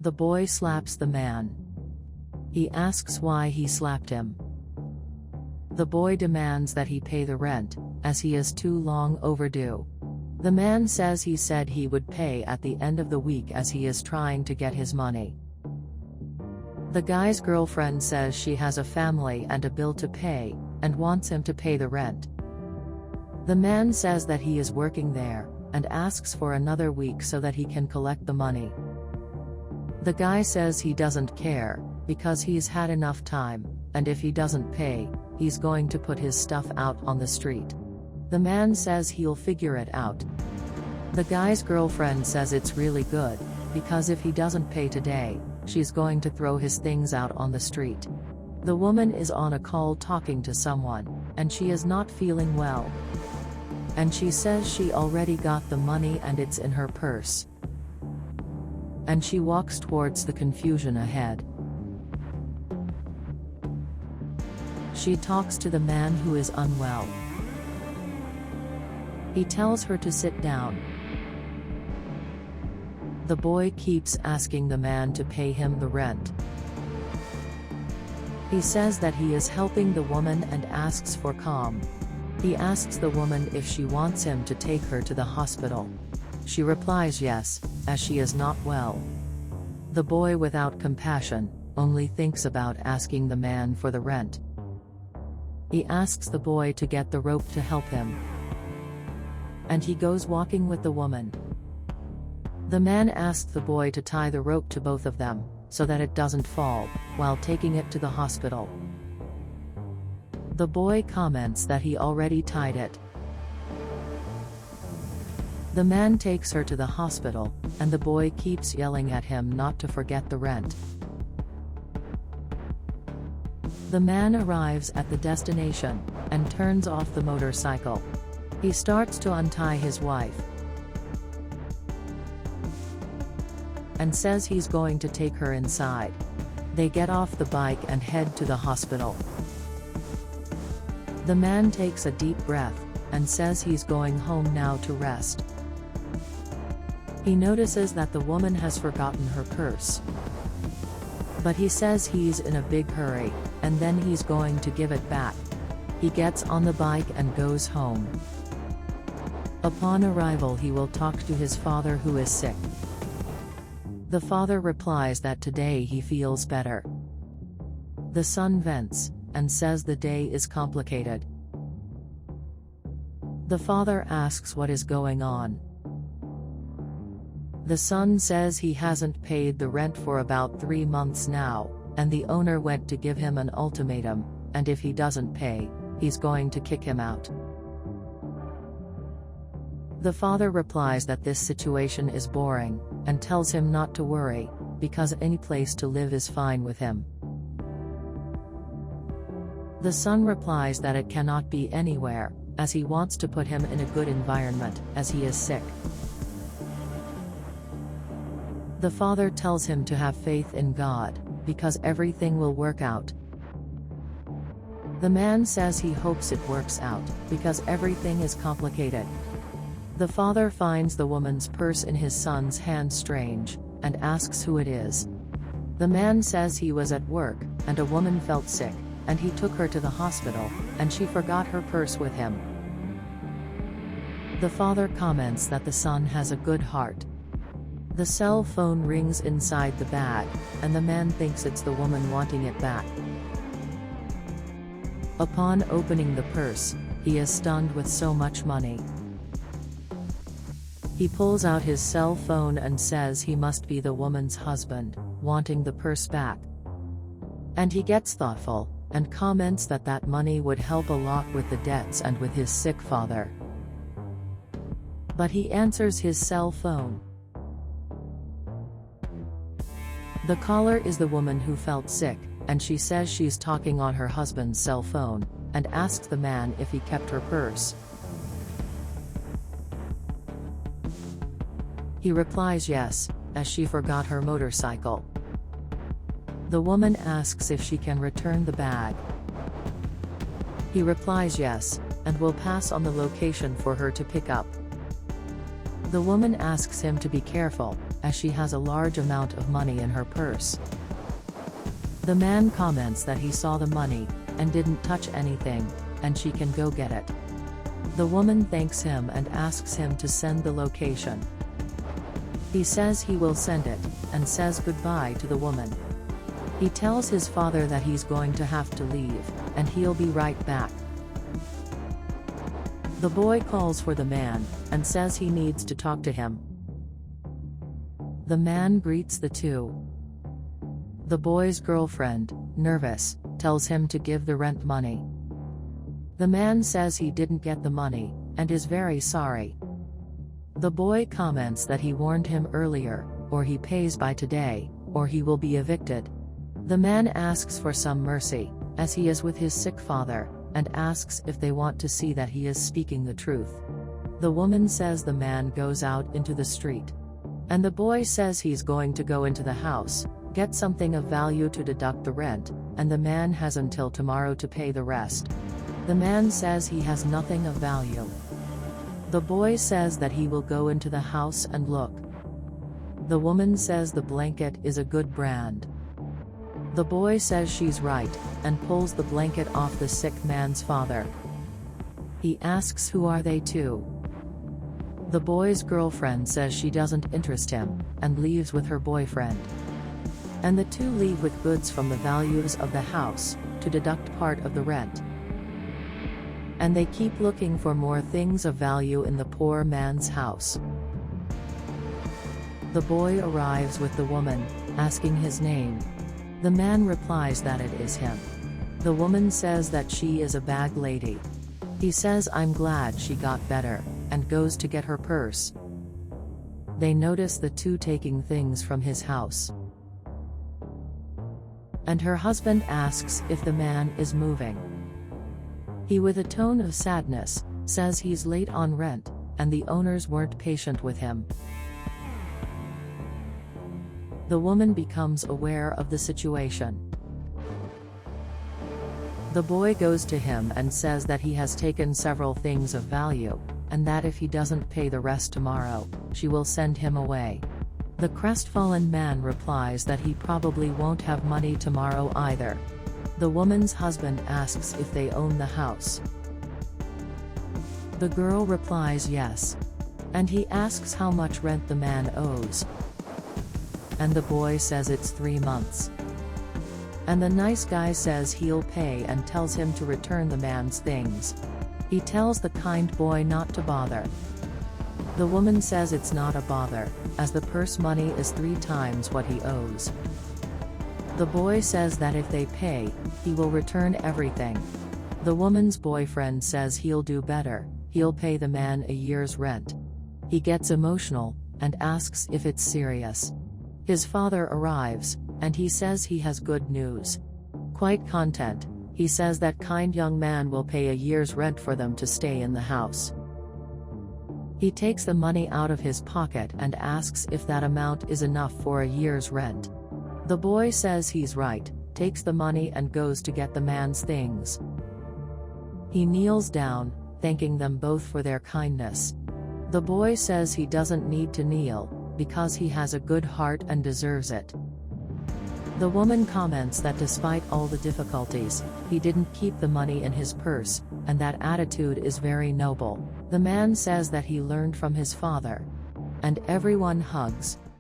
The boy slaps the man. He asks why he slapped him. The boy demands that he pay the rent, as he is too long overdue. The man says he said he would pay at the end of the week as he is trying to get his money. The guy's girlfriend says she has a family and a bill to pay, and wants him to pay the rent. The man says that he is working there, and asks for another week so that he can collect the money. The guy says he doesn't care, because he's had enough time, and if he doesn't pay, he's going to put his stuff out on the street. The man says he'll figure it out. The guy's girlfriend says it's really good, because if he doesn't pay today, she's going to throw his things out on the street. The woman is on a call talking to someone, and she is not feeling well. And she says she already got the money and it's in her purse. And she walks towards the confusion ahead. She talks to the man who is unwell. He tells her to sit down. The boy keeps asking the man to pay him the rent. He says that he is helping the woman and asks for calm. He asks the woman if she wants him to take her to the hospital. She replies yes, as she is not well. The boy, without compassion, only thinks about asking the man for the rent. He asks the boy to get the rope to help him. And he goes walking with the woman. The man asks the boy to tie the rope to both of them, so that it doesn't fall, while taking it to the hospital. The boy comments that he already tied it. The man takes her to the hospital, and the boy keeps yelling at him not to forget the rent. The man arrives at the destination, and turns off the motorcycle. He starts to untie his wife, and says he's going to take her inside. They get off the bike and head to the hospital. The man takes a deep breath, and says he's going home now to rest. He notices that the woman has forgotten her purse. But he says he's in a big hurry, and then he's going to give it back. He gets on the bike and goes home. Upon arrival, he will talk to his father, who is sick. The father replies that today he feels better. The son vents, and says the day is complicated. The father asks what is going on. The son says he hasn't paid the rent for about 3 months now, and the owner went to give him an ultimatum, and if he doesn't pay, he's going to kick him out. The father replies that this situation is boring, and tells him not to worry, because any place to live is fine with him. The son replies that it cannot be anywhere, as he wants to put him in a good environment, as he is sick. The father tells him to have faith in God, because everything will work out. The man says he hopes it works out, because everything is complicated. The father finds the woman's purse in his son's hand strange, and asks who it is. The man says he was at work, and a woman felt sick, and he took her to the hospital, and she forgot her purse with him. The father comments that the son has a good heart. The cell phone rings inside the bag, and the man thinks it's the woman wanting it back. Upon opening the purse, he is stunned with so much money. He pulls out his cell phone and says he must be the woman's husband, wanting the purse back. And he gets thoughtful, and comments that that money would help a lot with the debts and with his sick father. But he answers his cell phone. The caller is the woman who felt sick, and she says she's talking on her husband's cell phone, and asks the man if he kept her purse. He replies yes, as she forgot her motorcycle. The woman asks if she can return the bag. He replies yes, and will pass on the location for her to pick up. The woman asks him to be careful, as she has a large amount of money in her purse. The man comments that he saw the money, and didn't touch anything, and she can go get it. The woman thanks him and asks him to send the location. He says he will send it, and says goodbye to the woman. He tells his father that he's going to have to leave, and he'll be right back. The boy calls for the man, and says he needs to talk to him. The man greets the two. The boy's girlfriend, nervous, tells him to give the rent money. The man says he didn't get the money, and is very sorry. The boy comments that he warned him earlier, or he pays by today, or he will be evicted. The man asks for some mercy, as he is with his sick father, and asks if they want to see that he is speaking the truth. The woman says the man goes out into the street. And the boy says he's going to go into the house, get something of value to deduct the rent, and the man has until tomorrow to pay the rest. The man says he has nothing of value. The boy says that he will go into the house and look. The woman says the blanket is a good brand. The boy says she's right, and pulls the blanket off the sick man's father. He asks who are they to. The boy's girlfriend says she doesn't interest him, and leaves with her boyfriend. And the two leave with goods from the values of the house, to deduct part of the rent. And they keep looking for more things of value in the poor man's house. The boy arrives with the woman, asking his name. The man replies that it is him. The woman says that she is a bag lady. He says I'm glad she got better, and goes to get her purse. They notice the two taking things from his house. And her husband asks if the man is moving. He, with a tone of sadness, says he's late on rent, and the owners weren't patient with him. The woman becomes aware of the situation. The boy goes to him and says that he has taken several things of value, and that if he doesn't pay the rest tomorrow, she will send him away. The crestfallen man replies that he probably won't have money tomorrow either. The woman's husband asks if they own the house. The girl replies yes. And he asks how much rent the man owes. And the boy says it's 3 months. And the nice guy says he'll pay and tells him to return the man's things. He tells the kind boy not to bother. The woman says it's not a bother, as the purse money is 3 times what he owes. The boy says that if they pay, he will return everything. The woman's boyfriend says he'll do better, he'll pay the man a year's rent. He gets emotional, and asks if it's serious. His father arrives, and he says he has good news. Quite content, he says that kind young man will pay a year's rent for them to stay in the house. He takes the money out of his pocket and asks if that amount is enough for a year's rent. The boy says he's right, takes the money and goes to get the man's things. He kneels down, thanking them both for their kindness. The boy says he doesn't need to kneel, because he has a good heart and deserves it. The woman comments that despite all the difficulties, he didn't keep the money in his purse, and that attitude is very noble. The man says that he learned from his father. And everyone hugs,